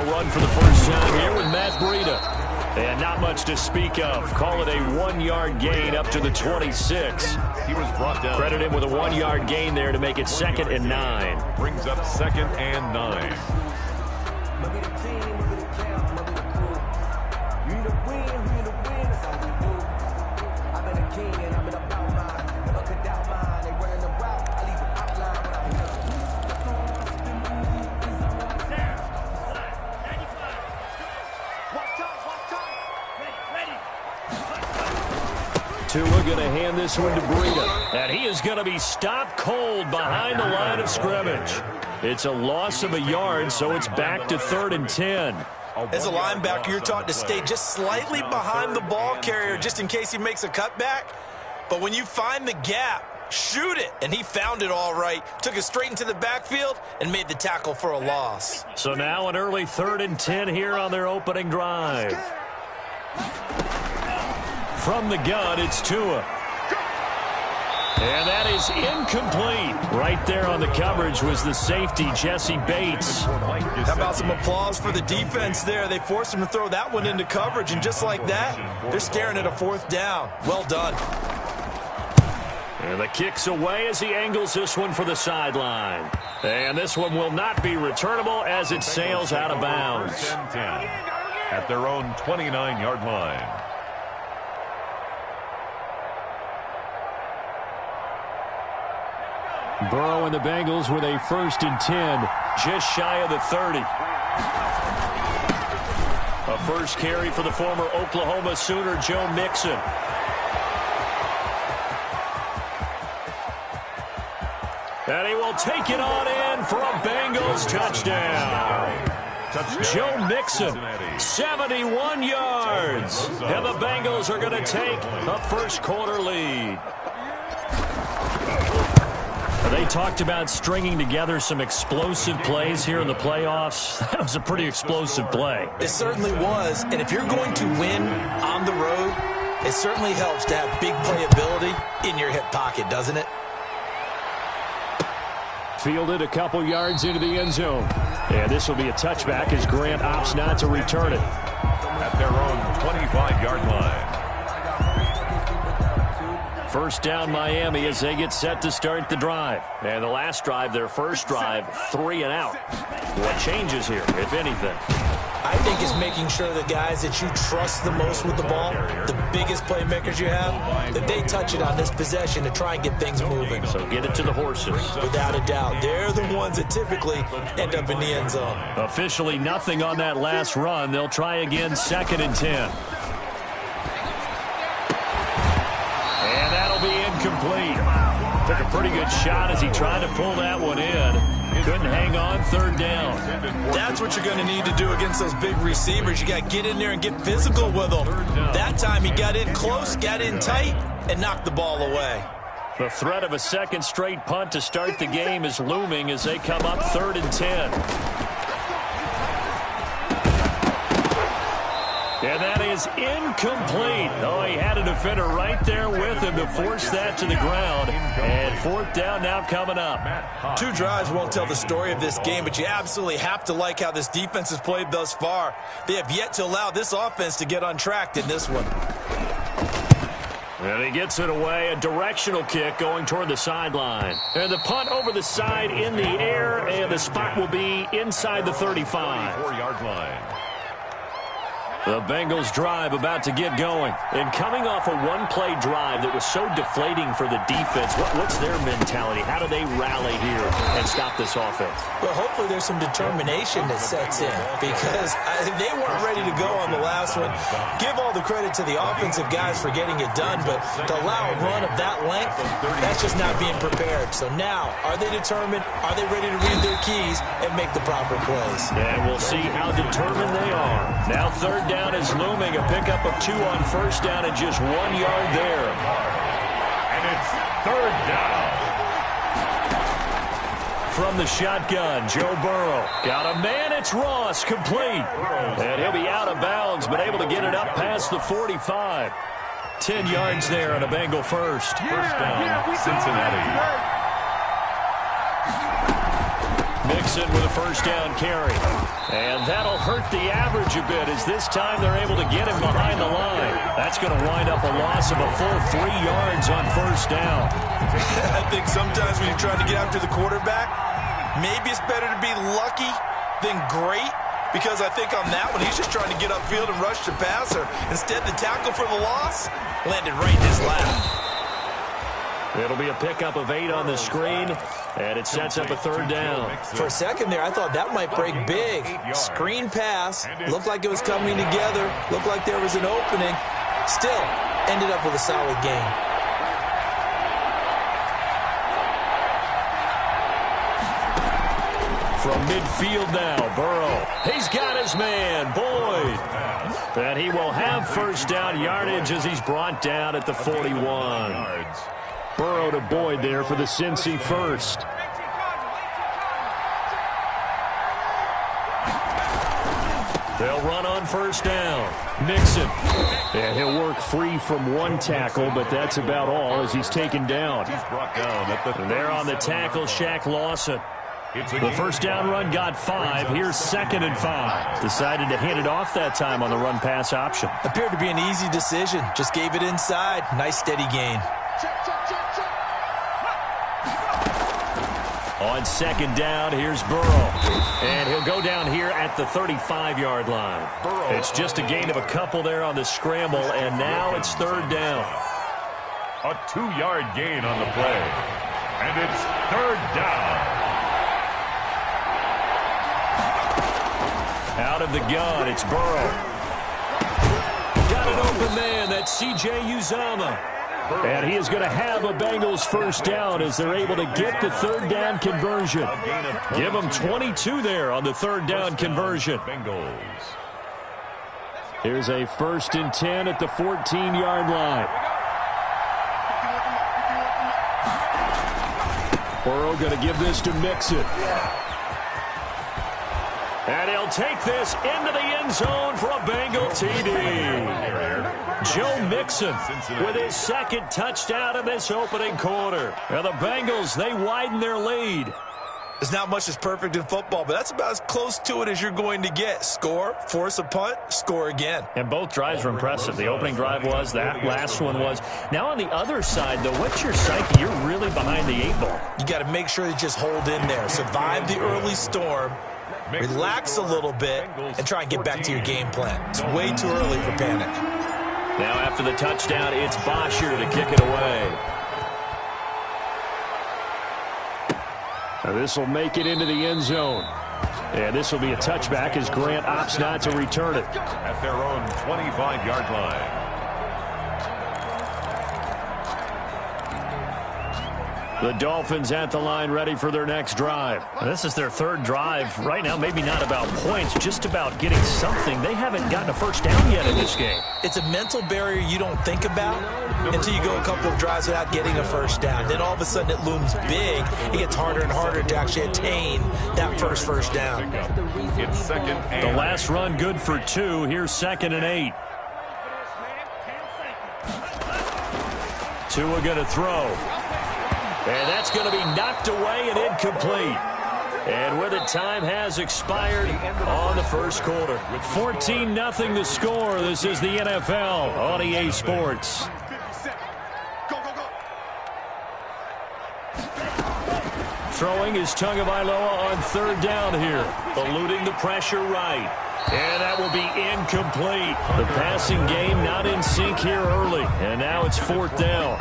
a run for the first time here with Matt Breida. And not much to speak of. Call it a 1-yard gain up to the 26. He was brought down. Credit him with a 1-yard gain there to make it 2nd and 9. Brings up 2nd and 9. Tua going to hand this one to Breida. And he is going to be stopped cold behind the line of scrimmage. It's a loss of a yard, so it's back to 3rd and 10. As a linebacker, you're taught to stay just slightly behind the ball carrier just in case he makes a cutback. But when you find the gap, shoot it. And he found it all right. Took it straight into the backfield and made the tackle for a loss. So now an early 3rd and 10 here on their opening drive. From the gun, it's Tua. And that is incomplete. Right there on the coverage was the safety, Jesse Bates. How about some applause for the defense there? They forced him to throw that one into coverage, and just like that, they're staring at a 4th down. Well done. And the kick's away as he angles this one for the sideline. And this one will not be returnable as it sails out of bounds. 10-10 at their own 29-yard line. Burrow and the Bengals with a 1st and 10, just shy of the 30. A first carry for the former Oklahoma Sooner, Joe Mixon. And he will take it on in for a Bengals touchdown. Joe Mixon, 71 yards. And the Bengals are going to take a first-quarter lead. They talked about stringing together some explosive plays here in the playoffs. That was a pretty explosive play. It certainly was. And if you're going to win on the road, it certainly helps to have big playability in your hip pocket, doesn't it? Fielded a couple yards into the end zone. And this will be a touchback as Grant opts not to return it. At their own 25-yard line. First down Miami as they get set to start the drive. And the last drive, their first drive, 3 and out. What changes here, if anything? I think it's making sure the guys that you trust the most with the ball, the biggest playmakers you have, that they touch it on this possession to try and get things moving. So get it to the horses. Without a doubt. They're the ones that typically end up in the end zone. Officially nothing on that last run. They'll try again, 2nd and 10. Incomplete. Took a pretty good shot as he tried to pull that one in. Couldn't hang on, 3rd down. That's what you're going to need to do against those big receivers. You got to get in there and get physical with them. That time he got in close, got in tight, and knocked the ball away. The threat of a second straight punt to start the game is looming as they come up 3rd and 10. And that is incomplete. Oh, he had a defender right there with him to force that to the ground. And 4th down now coming up. 2 drives won't tell the story of this game, but you absolutely have to like how this defense has played thus far. They have yet to allow this offense to get untracked in this one. And he gets it away, a directional kick going toward the sideline. And the punt over the side in the air, and the spot will be inside the 35. 4-yard line. The Bengals drive about to get going. And coming off a one-play drive that was so deflating for the defense, what's their mentality? How do they rally here and stop this offense? Well, hopefully there's some determination that sets in because they weren't ready to go on the last one. Give all the credit to the offensive guys for getting it done, but to allow a run of that length, that's just not being prepared. So now, are they determined? Are they ready to read their keys and make the proper plays? And we'll see how determined they are. Now 3rd down is looming, a pickup of 2 on 1st down and just 1 yard there. And it's 3rd down. From the shotgun, Joe Burrow. Got a man, it's Ross, complete. And he'll be out of bounds, but able to get it up past the 45. 10 yards there on a Bengal first. First down, Cincinnati. Mixon with a first down carry. And that'll hurt the average a bit as this time they're able to get him behind the line. That's going to wind up a loss of a full 3 yards on first down. I think sometimes when you're trying to get after the quarterback, maybe it's better to be lucky than great. Because I think on that one, he's just trying to get upfield and rush the passer. Instead, the tackle for the loss landed right in his lap. It'll be a pickup of 8 on the screen, and it sets up a third down. For a second there, I thought that might break big. Screen pass, looked like it was coming together, looked like there was an opening. Still, ended up with a solid gain. From midfield now, Burrow. He's got his man, Boyd. And he will have first down yardage as he's brought down at the 41. Burrow to Boyd there for the Cincy first. They'll run on first down. Mixon. And he'll work free from one tackle, but that's about all as he's taken down. And there on the tackle, Shaq Lawson. The first down run got 5. Here's 2nd and 5. Decided to hand it off that time on the run-pass option. Appeared to be an easy decision. Just gave it inside. Nice steady gain. On 2nd down, here's Burrow. And he'll go down here at the 35-yard line. It's just a gain of a couple there on the scramble, and now it's 3rd down. A 2-yard gain on the play. And it's 3rd down. Out of the gun, it's Burrow. Got an open man, that's C.J. Uzomah. And he is going to have a Bengals first down as they're able to get the 3rd down conversion. Give them 22 there on the 3rd down conversion. Here's a 1st and 10 at the 14-yard line. Burrow going to give this to Mixon. And he'll take this into the end zone for a Bengal TD. Joe Mixon with his 2nd touchdown in this opening quarter. And the Bengals, they widen their lead. There's not much that's perfect in football, but that's about as close to it as you're going to get. Score, force a punt, score again. And both drives were impressive. The opening drive was, that last one was. Now on the other side, though, what's your psyche? You're really behind the 8 ball. You got to make sure you just hold in there. Survive the early storm. Relax a little bit and try and get back to your game plan. It's way too early for panic. Now after the touchdown, it's Bosher to kick it away. Now this will make it into the end zone. And this will be a touchback as Grant opts not to return it. At their own 25-yard line. The Dolphins at the line ready for their next drive. This is their 3rd drive. Right now, maybe not about points, just about getting something. They haven't gotten a first down yet in this game. It's a mental barrier you don't think about until you go a couple of drives without getting a first down. Then all of a sudden it looms big. It gets harder and harder to actually attain that first down. It's 2nd and the last run good for 2. Here's 2nd and 8. Tua going to throw. And that's going to be knocked away and incomplete. And with it, time has expired on the first quarter. 14-0 the score. This is the NFL on EA Sports. Throwing is Tagovailoa on 3rd down here. Eluding the pressure right. And that will be incomplete. The passing game not in sync here early. And now it's 4th down.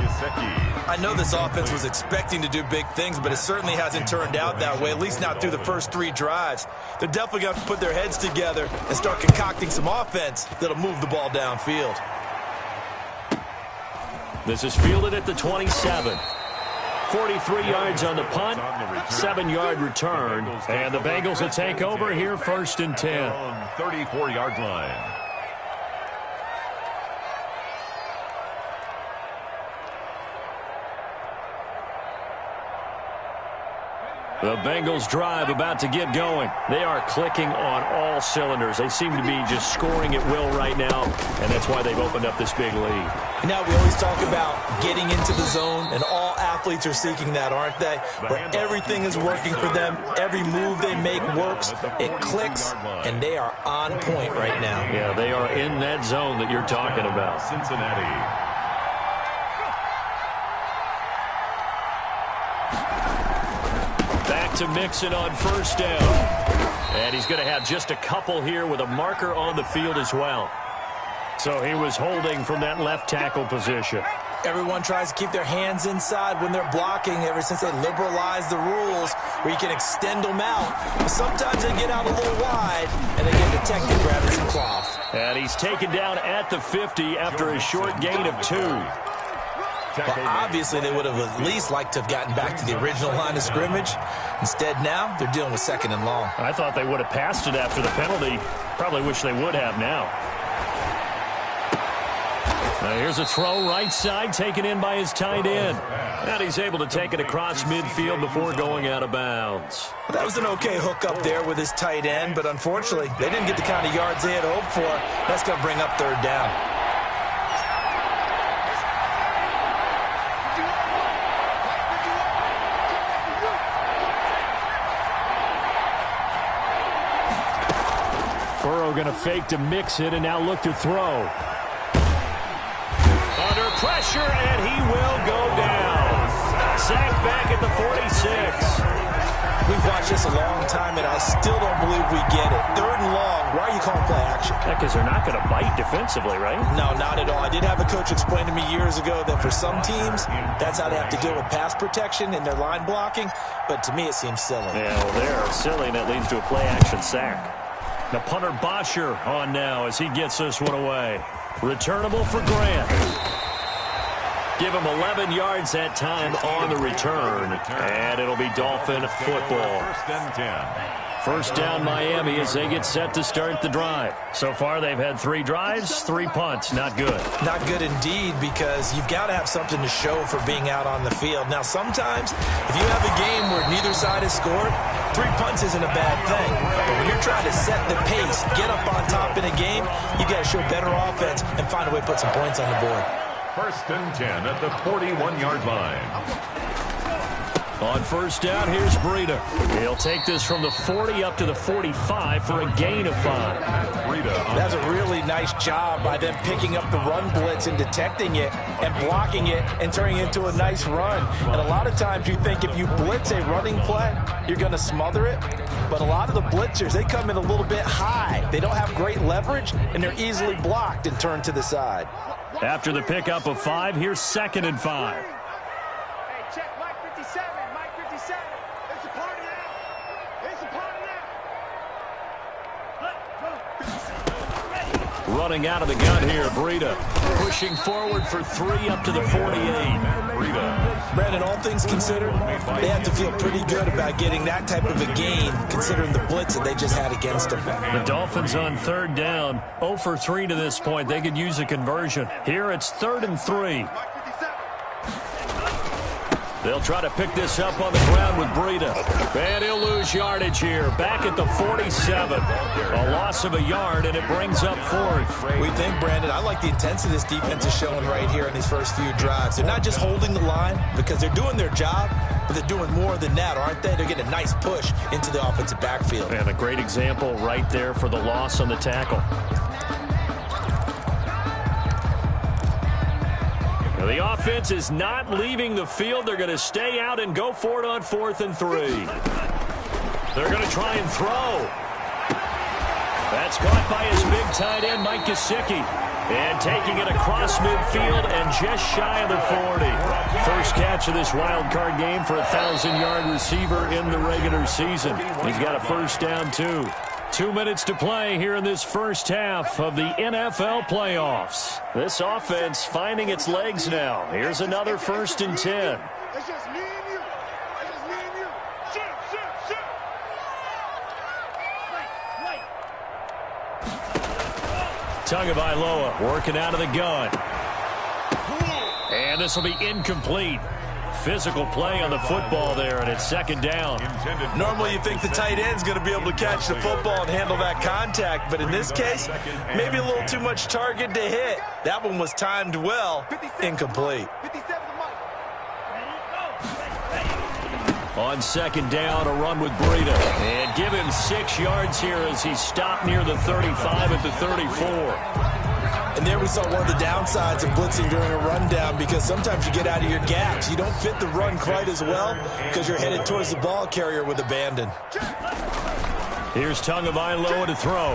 I know this offense was expecting to do big things, but it certainly hasn't turned out that way, at least not through the first 3 drives. They're definitely going to have to put their heads together and start concocting some offense that'll move the ball downfield. This is fielded at the 27. 43 yards on the punt, 7-yard return, and the Bengals will take over here 1st and 10. 34-yard line. The Bengals drive about to get going. They are clicking on all cylinders. They seem to be just scoring at will right now, and that's why they've opened up this big lead. Now, we always talk about getting into the zone, and all athletes are seeking that, aren't they? Where everything is working for them. Every move they make works. It clicks, and they are on point right now. Yeah, they are in that zone that you're talking about. Cincinnati. Back to Mixon on first down. And he's going to have just a couple here with a marker on the field as well. So he was holding from that left tackle position. Everyone tries to keep their hands inside when they're blocking ever since they liberalized the rules where you can extend them out. But sometimes they get out a little wide and they get detected grabbing some cloth. And he's taken down at the 50 after a short gain of 2. Well, obviously, they would have at least liked to have gotten back to the original line of scrimmage. Instead, now, they're dealing with 2nd and long. I thought they would have passed it after the penalty. Probably wish they would have now. Now here's a throw right side taken in by his tight end. And he's able to take it across midfield before going out of bounds. Well, that was an okay hook up there with his tight end, but unfortunately, they didn't get the kind of yards they had hoped for. That's going to bring up 3rd down. Burrow going to fake to mix it and now look to throw. Under pressure, and he will go down. Sacked back at the 46. We've watched this a long time, and I still don't believe we get it. 3rd and long. Why are you calling play action? Yeah, because they're not going to bite defensively, right? No, not at all. I did have a coach explain to me years ago that for some teams, that's how they have to deal with pass protection and their line blocking. But to me, it seems silly. Yeah, well, they're silly, and that leads to a play action sack. The punter Bosher on now as he gets this one away. Returnable for Grant. Give him 11 yards that time on the return. And it'll be Dolphin football. 1st and 10. First down Miami as they get set to start the drive. So far they've had 3 drives, 3 punts. Not good. Not good indeed, because you've got to have something to show for being out on the field. Now sometimes if you have a game where neither side has scored, 3 punts isn't a bad thing. But when you're trying to set the pace, get up on top in a game, you got to show better offense and find a way to put some points on the board. 1st and 10 at the 41-yard line. On first down, here's Breida. He'll take this from the 40 up to the 45 for a gain of 5. That's a really nice job by them picking up the run blitz and detecting it and blocking it and turning it into a nice run. And a lot of times you think if you blitz a running play, you're going to smother it. But a lot of the blitzers, they come in a little bit high. They don't have great leverage, and they're easily blocked and turned to the side. After the pickup of 5, here's 2nd and 5. Running out of the gun here, Breida. Pushing forward for 3 up to the 48. Brandon, all things considered, they have to feel pretty good about getting that type of a gain, considering the blitz that they just had against them. The Dolphins on 3rd down, 0 for 3 to this point. They could use a conversion. Here it's 3rd and 3. They'll try to pick this up on the ground with Breida. And he'll lose yardage here. Back at the 47. A loss of a yard, and it brings up 4th. We think, Brandon, I like the intensity this defense is showing right here in these first few drives. They're not just holding the line because they're doing their job, but they're doing more than that, aren't they? They're getting a nice push into the offensive backfield. And a great example right there for the loss on the tackle. The offense is not leaving the field. They're going to stay out and go for it on 4th and 3. They're going to try and throw. That's caught by his big tight end, Mike Gesicki. And taking it across midfield and just shy of the 40. First catch of this wild card game for a 1,000-yard receiver in the regular season. He's got a first down, too. 2 minutes to play here in this first half of the NFL playoffs. This offense finding its legs now. Here's another 1st and 10. It's just me and you. It's just me and you. Shoot. Tagovailoa working out of the gun. And this will be incomplete. Physical play on the football there, and it's second down. Normally you think the tight end's going to be able to catch the football and handle that contact, but in this case, maybe a little too much target to hit. That one was timed well, incomplete. On second down, a run with Breida. And give him 6 yards here as he stopped near the 35 at the 34. And there we saw one of the downsides of blitzing during a rundown, because sometimes you get out of your gaps. You don't fit the run quite as well because you're headed towards the ball carrier with abandon. Here's Tagovailoa to throw.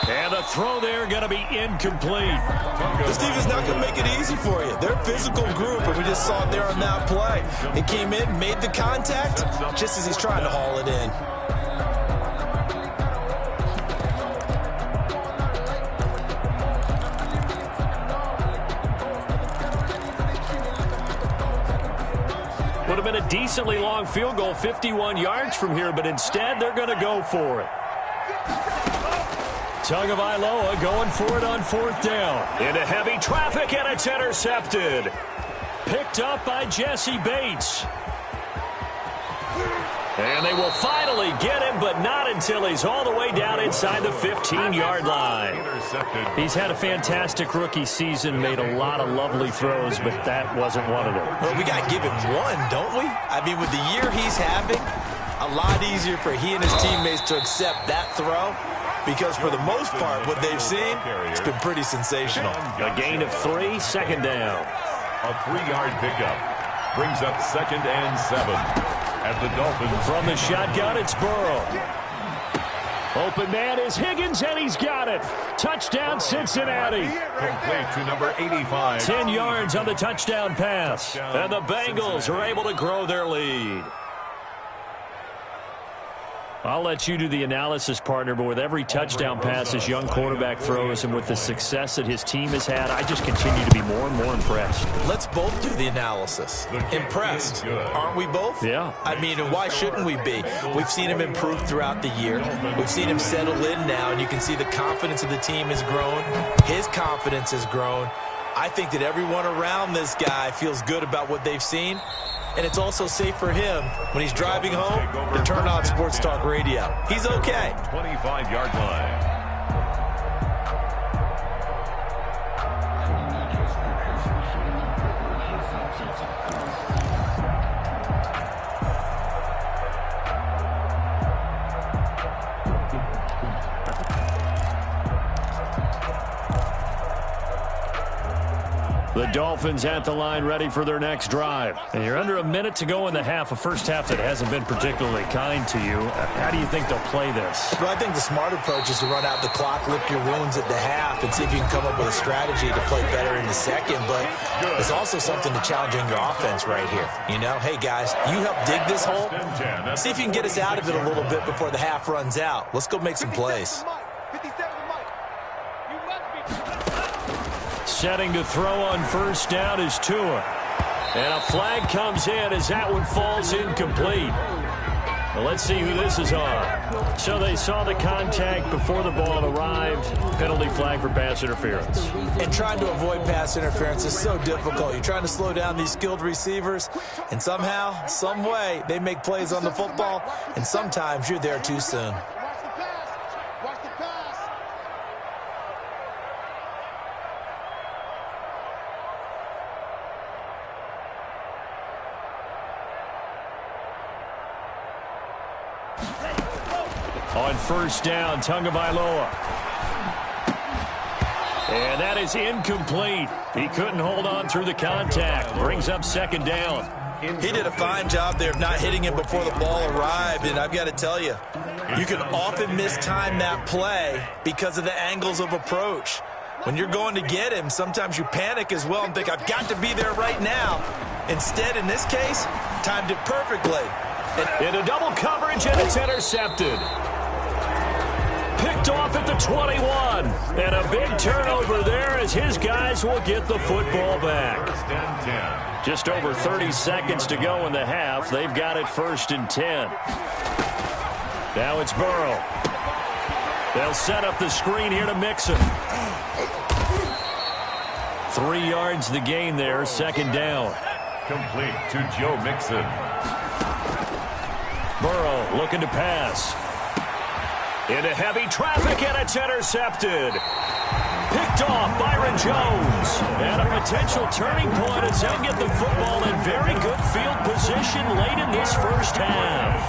And the throw there going to be incomplete. This defense not going to make it easy for you. They're a physical group, and we just saw it there on that play. It came in, made the contact, just as he's trying to haul it in. Would have been a decently long field goal, 51 yards from here, but instead they're going to go for it. Tagovailoa going for it on fourth down. Into heavy traffic, and it's intercepted. Picked up by Jesse Bates. And they will finally get him, but not until he's all the way down inside the 15-yard line. He's had a fantastic rookie season, made a lot of lovely throws, but that wasn't one of them. Well, we got to give him one, don't we? I mean, with the year he's having, a lot easier for he and his teammates to accept that throw, because for the most part, what they've seen, it's been pretty sensational. A gain of 3, second down. A 3-yard pickup brings up 2nd and 7. At the Dolphins. From the shotgun, it's Burrow. Open man is Higgins, and he's got it. Touchdown, Cincinnati. Complete to number 85. 10 yards on the touchdown pass. And the Bengals are able to grow their lead. I'll let you do the analysis, partner, but with every touchdown pass this young quarterback throws and with the success that his team has had, I just continue to be more and more impressed. Let's both do the analysis. Impressed, aren't we both? Yeah. I mean, and why shouldn't we be? We've seen him improve throughout the year. We've seen him settle in now, and you can see the confidence of the team has grown. His confidence has grown. I think that everyone around this guy feels good about what they've seen. And it's also safe for him when he's driving home to turn on Sports Talk Radio. He's okay. 25-yard line. The Dolphins at the line, ready for their next drive. And you're under a minute to go in the half, a first half that hasn't been particularly kind to you. How do you think they'll play this? Well, I think the smart approach is to run out the clock, lick your wounds at the half, and see if you can come up with a strategy to play better in the second. But there's also something to challenging your offense right here. You know, hey, guys, you help dig this hole. See if you can get us out of it a little bit before the half runs out. Let's go make some plays. Setting to throw on first down is Tua. And a flag comes in as that one falls incomplete. Well, let's see who this is on. So they saw the contact before the ball arrived. Penalty flag for pass interference. And trying to avoid pass interference is so difficult. You're trying to slow down these skilled receivers, and somehow, some way, they make plays on the football, and sometimes you're there too soon. On first down, Tagovailoa. And that is incomplete. He couldn't hold on through the contact. Brings up second down. He did a fine job there of not hitting him before the ball arrived, and I've got to tell you, you can often mistime that play because of the angles of approach. When you're going to get him, sometimes you panic as well and think, I've got to be there right now. Instead, in this case, timed it perfectly. Into double coverage, and it's intercepted. Picked off at the 21. And a big turnover there as his guys will get the football back. Just over 30 seconds to go in the half. They've got it 1st and 10. Now it's Burrow. They'll set up the screen here to Mixon. 3 yards the gain there, second down. Complete to Joe Mixon. Burrow looking to pass. Into heavy traffic, and it's intercepted. Picked off Byron Jones. And a potential turning point as they get the football in very good field position late in this first half.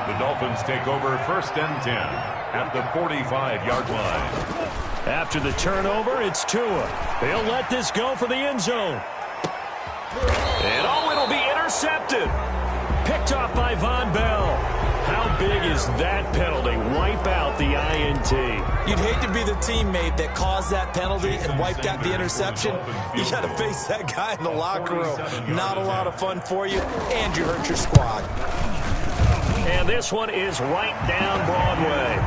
The Dolphins take over 1st and 10 at the 45-yard line. After the turnover, it's Tua. He'll let this go for the end zone. And it'll be intercepted. Picked off by Von Bell. How big is that penalty? Wipe out the INT. You'd hate to be the teammate that caused that penalty and wiped out the interception. You got to face that guy in the locker room. Not a lot of fun for you, and you hurt your squad. And this one is right down Broadway.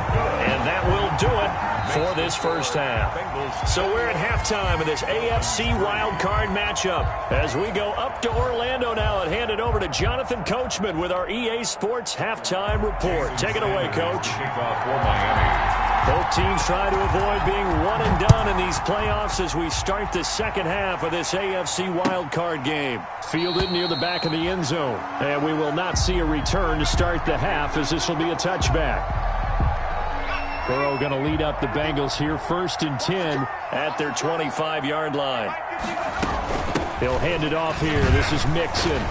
And that will do it for this first half. So we're at halftime of this AFC wildcard matchup as we go up to Orlando now and hand it over to Jonathan Coachman with our EA Sports halftime report. Take it away, Coach. Kickoff for Miami. Both teams try to avoid being one and done in these playoffs as we start the second half of this AFC wildcard game. Fielded near the back of the end zone. And we will not see a return to start the half as this will be a touchback. Burrow going to lead up the Bengals here 1st and 10 at their 25-yard line. He'll hand it off here. This is Mixon.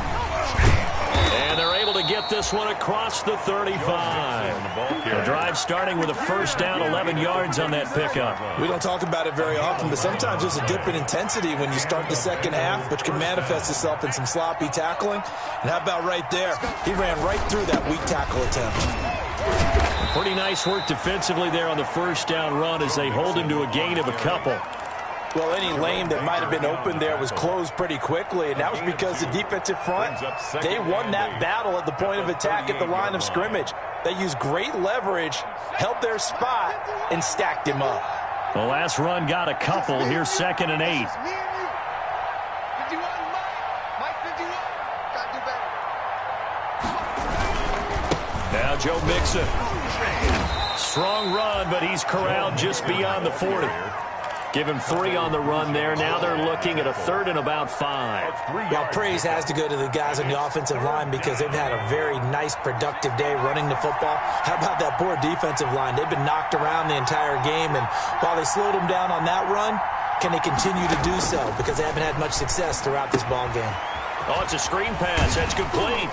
And they're able to get this one across the 35. The drive starting with a first down, 11 yards on that pickup. We don't talk about it very often, but sometimes there's a dip in intensity when you start the second half, which can manifest itself in some sloppy tackling. And how about right there? He ran right through that weak tackle attempt. Pretty nice work defensively there on the first down run as they hold him to a gain of a couple. Well, any lane that might have been open there was closed pretty quickly, and that was because the defensive front, they won that battle at the point of attack at the line of scrimmage. They used great leverage, held their spot, and stacked him up. The last run got a couple. Here's 2nd and 8. Now Joe Mixon. Strong run, but he's corralled just beyond the 40. Give him 3 on the run there. Now they're looking at a 3rd and about 5. Well, praise has to go to the guys on the offensive line because they've had a very nice, productive day running the football. How about that poor defensive line? They've been knocked around the entire game, and while they slowed them down on that run, can they continue to do so? Because they haven't had much success throughout this ball game. Oh, it's a screen pass. That's complete.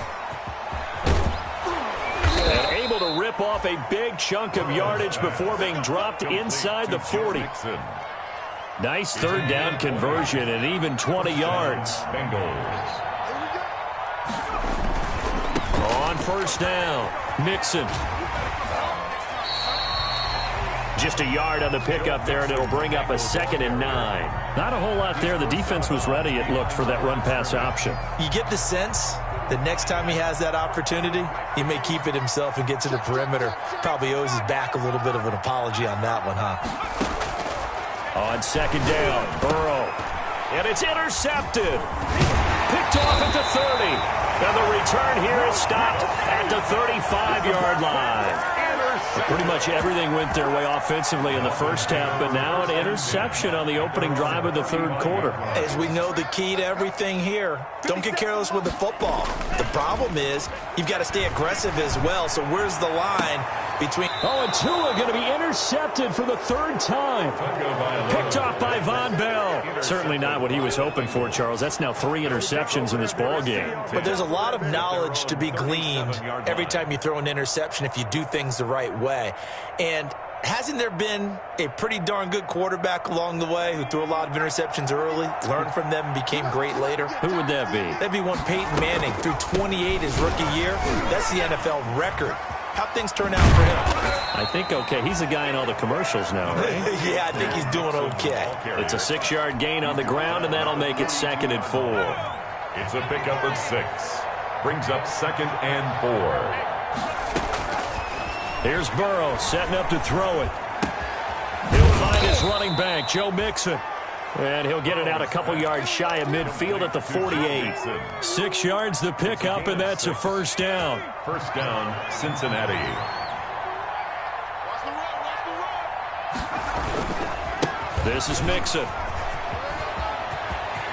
And able to rip off a big chunk of yardage before being dropped inside the 40. Nice 3rd down conversion and even 20 yards. Bengals. On first down, Mixon. Just a yard on the pickup there, and it'll bring up a 2nd and 9. Not a whole lot there. The defense was ready, it looked, for that run-pass option. You get the sense that next time he has that opportunity, he may keep it himself and get to the perimeter. Probably owes his back a little bit of an apology on that one, huh? On 2nd down, Burrow. And it's intercepted. Picked off at the 30. And the return here is stopped at the 35-yard line. Pretty much everything went their way offensively in the first half, but now an interception on the opening drive of the 3rd quarter. As we know, the key to everything here, don't get careless with the football. The problem is you've got to stay aggressive as well, so where's the line between... Oh, and Tua going to be intercepted for the 3rd time. Picked off by Von Bell. Certainly not what he was hoping for, Charles. That's now 3 interceptions in this ball game. But there's a lot of knowledge to be gleaned every time you throw an interception if you do things the right way. And hasn't there been a pretty darn good quarterback along the way who threw a lot of interceptions early, learned from them, and became great later? Who would that be? That'd be one Peyton Manning. Threw 28 his rookie year. That's the NFL record. How'd things turn out for him? I think okay. He's the guy in all the commercials now, right? Yeah, I think he's doing okay. It's a 6-yard gain on the ground, and that'll make it 2nd and 4. It's a pickup of 6. Brings up 2nd and 4. Here's Burrow setting up to throw it. He'll find his running back, Joe Mixon. And he'll get it out a couple yards shy of midfield at the 48. 6 yards the pickup, and that's a first down. First down, Cincinnati. This is Mixon.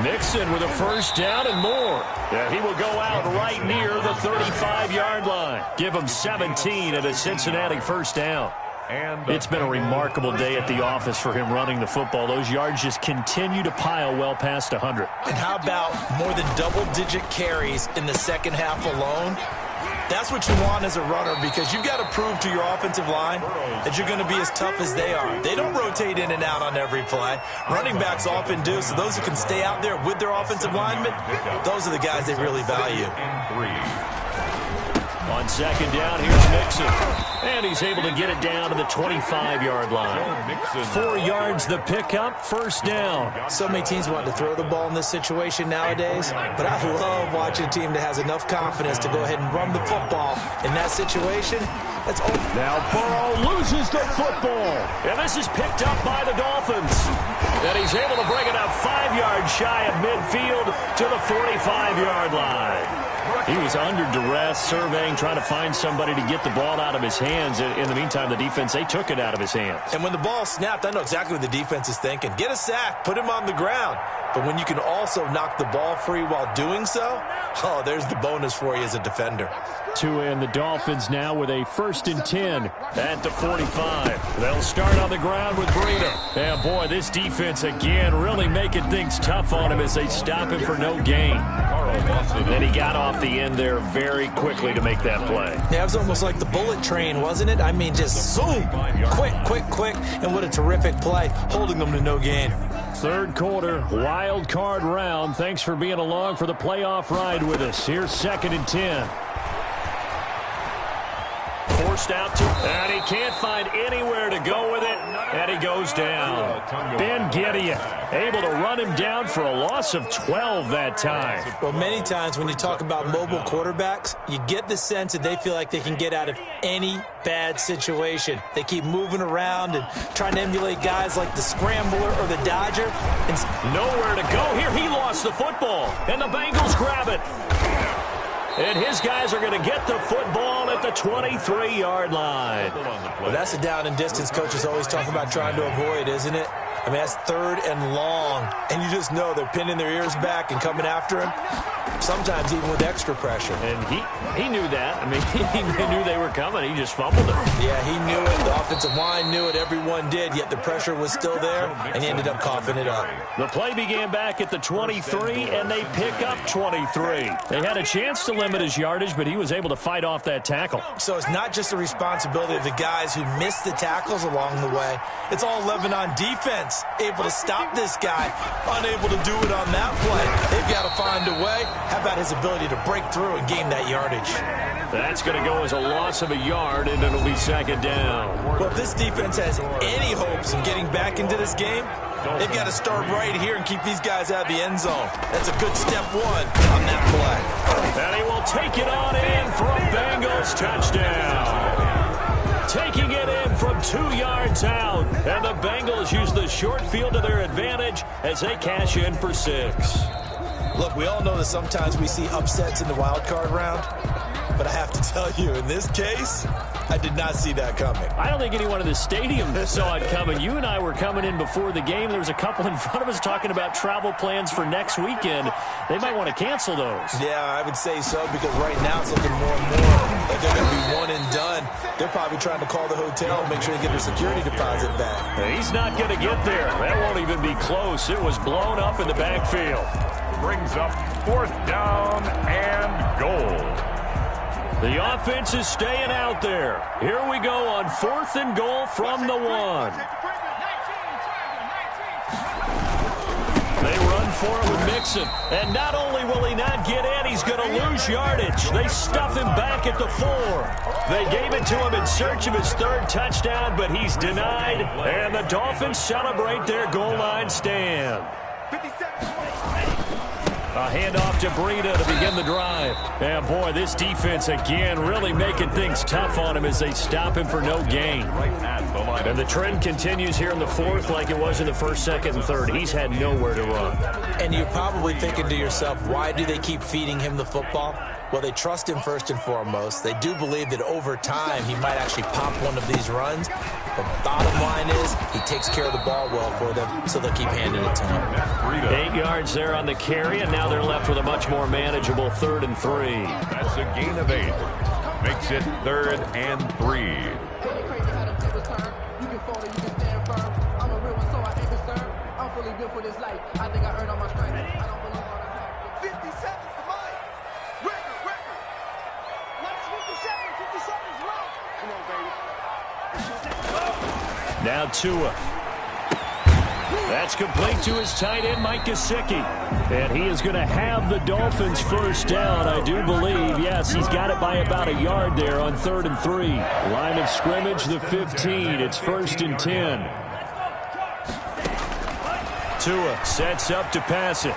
Mixon with a first down and more. Yeah, he will go out right near the 35-yard line. Give him 17 at a Cincinnati first down. It's been a remarkable day at the office for him running the football. Those yards just continue to pile well past 100. And how about more than double-digit carries in the second half alone? That's what you want as a runner, because you've got to prove to your offensive line that you're going to be as tough as they are. They don't rotate in and out on every play. Running backs often do, so those who can stay out there with their offensive linemen, those are the guys they really value. On second down, here's Mixon. And he's able to get it down to the 25-yard line. 4 yards the pickup, first down. So many teams want to throw the ball in this situation nowadays, but I love watching a team that has enough confidence to go ahead and run the football in that situation. That's all. Now Burrow loses the football. And this is picked up by the Dolphins. And he's able to bring it up 5 yards shy of midfield to the 45-yard line. He was under duress, surveying, trying to find somebody to get the ball out of his hands. In the meantime, the defense, they took it out of his hands. And when the ball snapped, I know exactly what the defense is thinking. Get a sack, put him on the ground. But when you can also knock the ball free while doing so, oh, there's the bonus for you as a defender. And the Dolphins now with a 1st and 10 at the 45. They'll start on the ground with Breida. And boy, this defense again really making things tough on him as they stop him for no gain. And he got off the end there very quickly to make that play. Yeah, it was almost like the bullet train, wasn't it? I mean, just zoom, quick, and what a terrific play, holding them to no gain. Third quarter, wild card round. Thanks for being along for the playoff ride with us. Here's 2nd and 10. Forced out to, and he can't find anywhere to go with it, and he goes down. Ben Gideon able to run him down for a loss of 12 that time. Well, many times when you talk about mobile quarterbacks, you get the sense that they feel like they can get out of any bad situation. They keep moving around and trying to emulate guys like the Scrambler or the Dodger. And nowhere to go. Here he lost the football, and the Bengals grab it. And his guys are going to get the football at the 23-yard line. Well, that's a down and distance coaches always talk about trying to avoid, isn't it? I mean, that's 3rd and long. And you just know they're pinning their ears back and coming after him, sometimes even with extra pressure. And he knew that. I mean, he knew they were coming. He just fumbled it. Yeah, he knew it. The offensive line knew it. Everyone did, yet the pressure was still there, and he ended up coughing it up. The play began back at the 23, and they pick up 23. They had a chance to limit his yardage, but he was able to fight off that tackle. So it's not just the responsibility of the guys who missed the tackles along the way. It's all 11 on defense. Able to stop this guy, unable to do it on that play. They've got to find a way. How about his ability to break through and gain that yardage? That's going to go as a loss of a yard, and it'll be 2nd down. Well, if this defense has any hopes of getting back into this game, they've got to start right here and keep these guys out of the end zone. That's a good step 1 on that play. And he will take it on in for a Bengals touchdown. Taking it in from 2 yards out. And the Bengals use the short field to their advantage as they cash in for 6. Look, we all know that sometimes we see upsets in the wild card round. But I have to tell you, in this case, I did not see that coming. I don't think anyone in the stadium saw it coming. You and I were coming in before the game. There was a couple in front of us talking about travel plans for next weekend. They might want to cancel those. Yeah, I would say so, because right now it's looking more and more like they're going to be one and done. They're probably trying to call the hotel and make sure they get their security deposit back. He's not going to get there. That won't even be close. It was blown up in the backfield. Brings up 4th down and goal. The offense is staying out there. Here we go on 4th and goal from the 1. They run for it with Mixon. And not only will he not get in, he's going to lose yardage. They stuff him back at the 4. They gave it to him in search of his 3rd touchdown, but he's denied. And the Dolphins celebrate their goal line stand. A handoff to Breida to begin the drive. And boy, this defense again really making things tough on him as they stop him for no gain. And the trend continues here in the 4th like it was in the 1st, 2nd, and 3rd. He's had nowhere to run. And you're probably thinking to yourself, why do they keep feeding him the football? Well, they trust him first and foremost. They do believe that over time he might actually pop one of these runs. But bottom line is he takes care of the ball well for them, so they'll keep handing it to him. 8 yards there on the carry, and now they're left with a much more manageable 3rd and 3. That's a gain of 8. Makes it 3rd and 3. For this life, I think I earned all my stripes. I don't believe all that. 50 seconds to mine. Record. Let's 50 seconds left. Come on, baby. Now Tua. That's complete to his tight end, Mike Gesicki. And he is going to have the Dolphins first down, I do believe. Yes, he's got it by about a yard there on 3rd and 3. Line of scrimmage, the 15. It's 1st and 10. Tua sets up to pass it.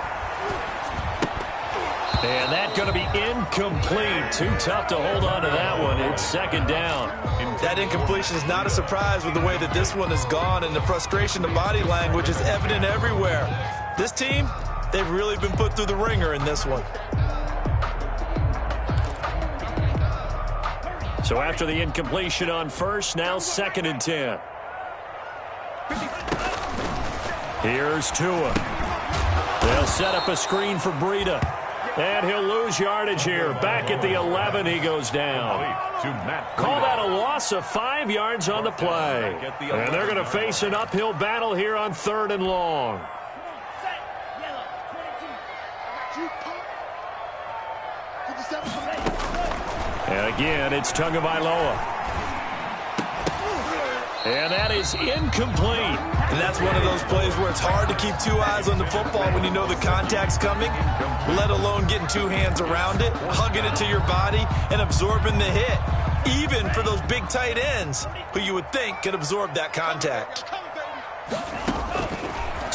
And that's going to be incomplete. Too tough to hold on to that one. It's 2nd down. That incompletion is not a surprise with the way that this one has gone, and the frustration, the body language is evident everywhere. This team, they've really been put through the ringer in this one. So after the incompletion on 1st, now 2nd and 10. Here's Tua. They'll set up a screen for Breida. And he'll lose yardage here. Back at the 11, he goes down. Call that a loss of 5 yards on the play. And they're going to face an uphill battle here on 3rd and long. And again, it's Tagovailoa. And that is incomplete. And that's one of those plays where it's hard to keep 2 eyes on the football when you know the contact's coming, let alone getting 2 hands around it, hugging it to your body, and absorbing the hit, even for those big tight ends who you would think could absorb that contact.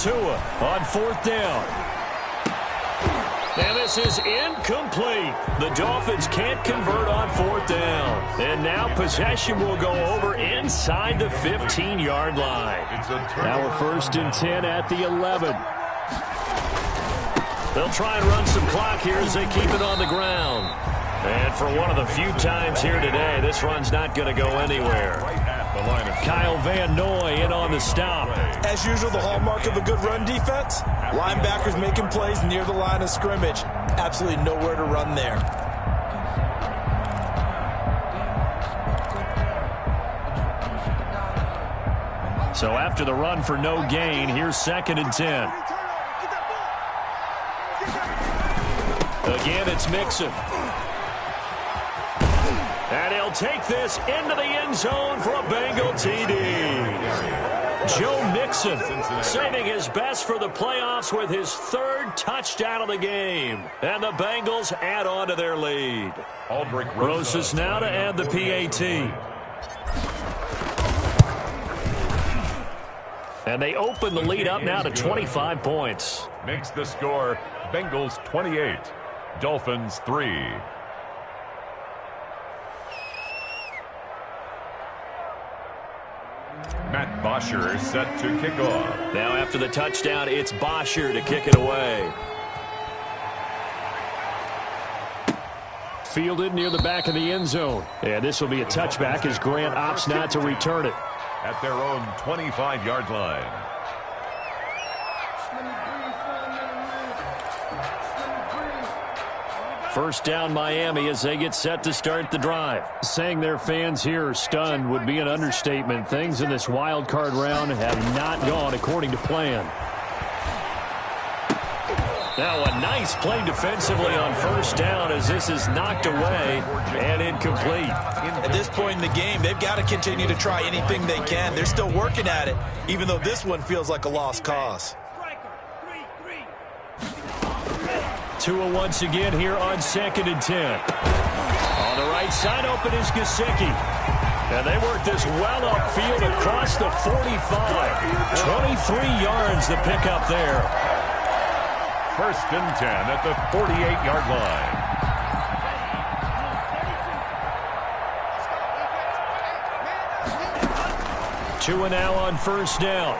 Tua on 4th down. And this is incomplete. The Dolphins can't convert on 4th down. And now possession will go over inside the 15-yard line. Now we're 1st and 10 at the 11. They'll try and run some clock here as they keep it on the ground. And for one of the few times here today, this run's not going to go anywhere. Kyle Van Noy in on the stop. As usual, the hallmark of a good run defense, linebackers making plays near the line of scrimmage. Absolutely nowhere to run there. So after the run for no gain, here's 2nd and 10. Again, it's Mixon. And he'll take this into the end zone for a Bengal TD. Joe Mixon saving his best for the playoffs with his 3rd touchdown of the game. And the Bengals add on to their lead. Rosas now to add the PAT. And they open the lead up now to 25 points. Makes the score Bengals 28, Dolphins 3. Matt Bosher is set to kick off. Now after the touchdown, it's Bosher to kick it away. Fielded near the back of the end zone. And this will be a touchback as Grant opts not to return it. At their own 25-yard line. First down Miami as they get set to start the drive. Saying their fans here are stunned would be an understatement. Things in this wild card round have not gone according to plan. Now a nice play defensively on 1st down as this is knocked away and incomplete. At this point in the game, they've got to continue to try anything they can. They're still working at it, even though this one feels like a lost cause. Tua once again here on 2nd and 10. On the right side open is Gesicki. And they work this well upfield across the 45. 23 yards the pickup there. 1st and 10 at the 48-yard line. Tua now on 1st down.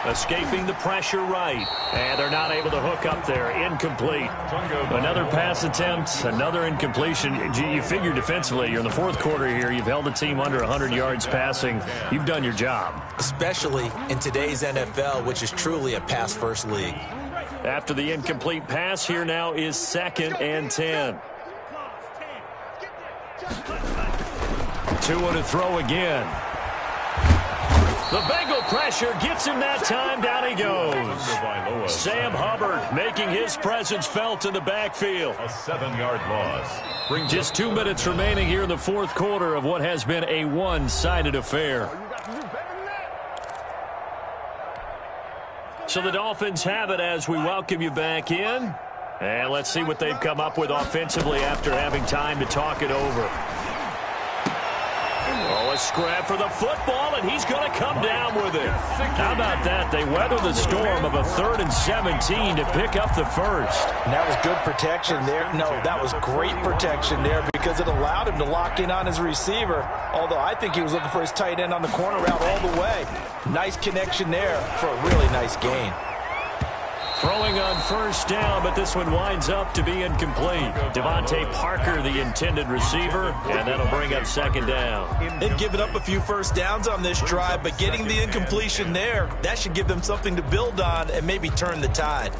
Escaping the pressure right. And they're not able to hook up there. Incomplete. Another pass attempt, another incompletion. You figure defensively, you're in the fourth quarter here. You've held the team under 100 yards passing. You've done your job. Especially in today's NFL, which is truly a pass-first league. After the incomplete pass, here now is 2nd and 10. Tua to throw again. The Bengal pressure gets him that time. Down he goes. Sam Hubbard making his presence felt in the backfield. A 7-yard loss. Just 2 minutes remaining here in the fourth quarter of what has been a one-sided affair. So the Dolphins have it as we welcome you back in. And let's see what they've come up with offensively after having time to talk it over. Oh, a scrap for the football, and he's going to come down with it. How about that? They weather the storm of a 3rd and 17 to pick up the first. And that was good protection there. No, that was great protection there because it allowed him to lock in on his receiver, although I think he was looking for his tight end on the corner route all the way. Nice connection there for a really nice gain. Throwing on first down, but this one winds up to be incomplete. Devontae Parker, the intended receiver, and that'll bring up 2nd down. They've given up a few first downs on this drive, but getting the incompletion there, that should give them something to build on and maybe turn the tide.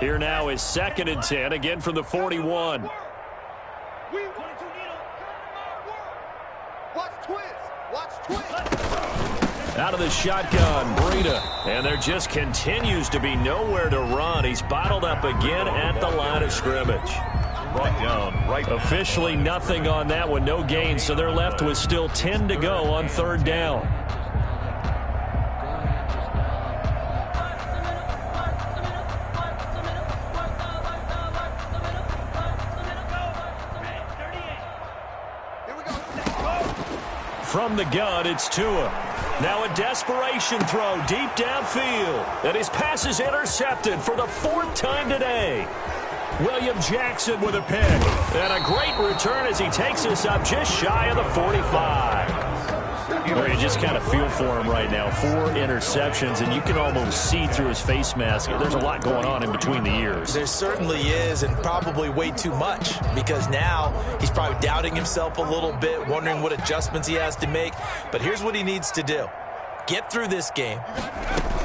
Here now is 2nd and 10, again from the 41. Watch twist. Watch twist. Out of the shotgun, Breida. And there just continues to be nowhere to run. He's bottled up again at the line of scrimmage. Brought down right. Officially nothing on that one, no gain, so they're left with still 10 to go on 3rd down. From the gun, it's Tua. Now a desperation throw deep downfield. And his pass is intercepted for the 4th time today. William Jackson with a pick. And a great return as he takes us up just shy of the 45. Well, you just kind of feel for him right now. 4 interceptions, and you can almost see through his face mask. There's a lot going on in between the ears. There certainly is, and probably way too much, because now he's probably doubting himself a little bit, wondering what adjustments he has to make. But here's what he needs to do. Get through this game,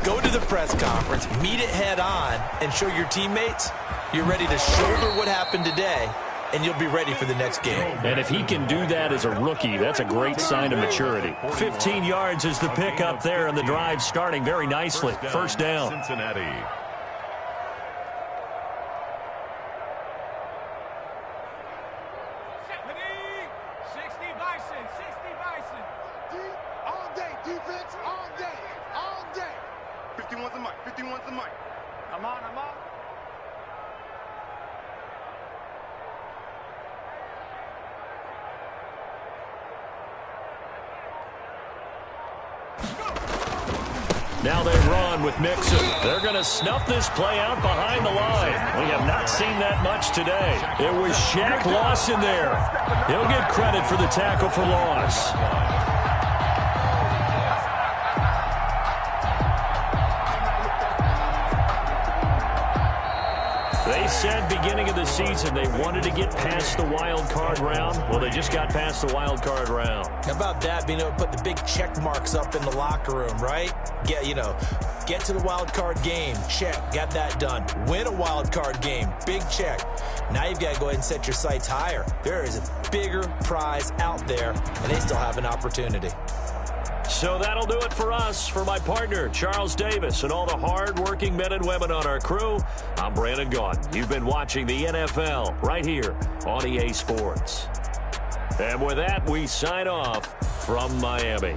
go to the press conference, meet it head on, and show your teammates you're ready to shoulder what happened today, and you'll be ready for the next game. And if he can do that as a rookie, that's a great sign of maturity. 15 yards is the pick up there, and the drive starting very nicely. 1st down. Cincinnati. All day, defense, all day, all day. 51's the mic, 51's the mic. I'm on. Now they run with Mixon. They're going to snuff this play out behind the line. We have not seen that much today. It was Shaq Lawson there. He'll get credit for the tackle for loss. They said beginning of the season they wanted to get past the wild card round. Well, they just got past the wild card round. How about that, being able to put the big check marks up in the locker room, right? Get to the wild card game, check, got that done. Win a wild card game, big check. Now you've got to go ahead and set your sights higher. There is a bigger prize out there, and they still have an opportunity. So that'll do it for us. For my partner, Charles Davis, and all the hard-working men and women on our crew, I'm Brandon Gaudin. You've been watching the NFL right here on EA Sports. And with that, we sign off from Miami.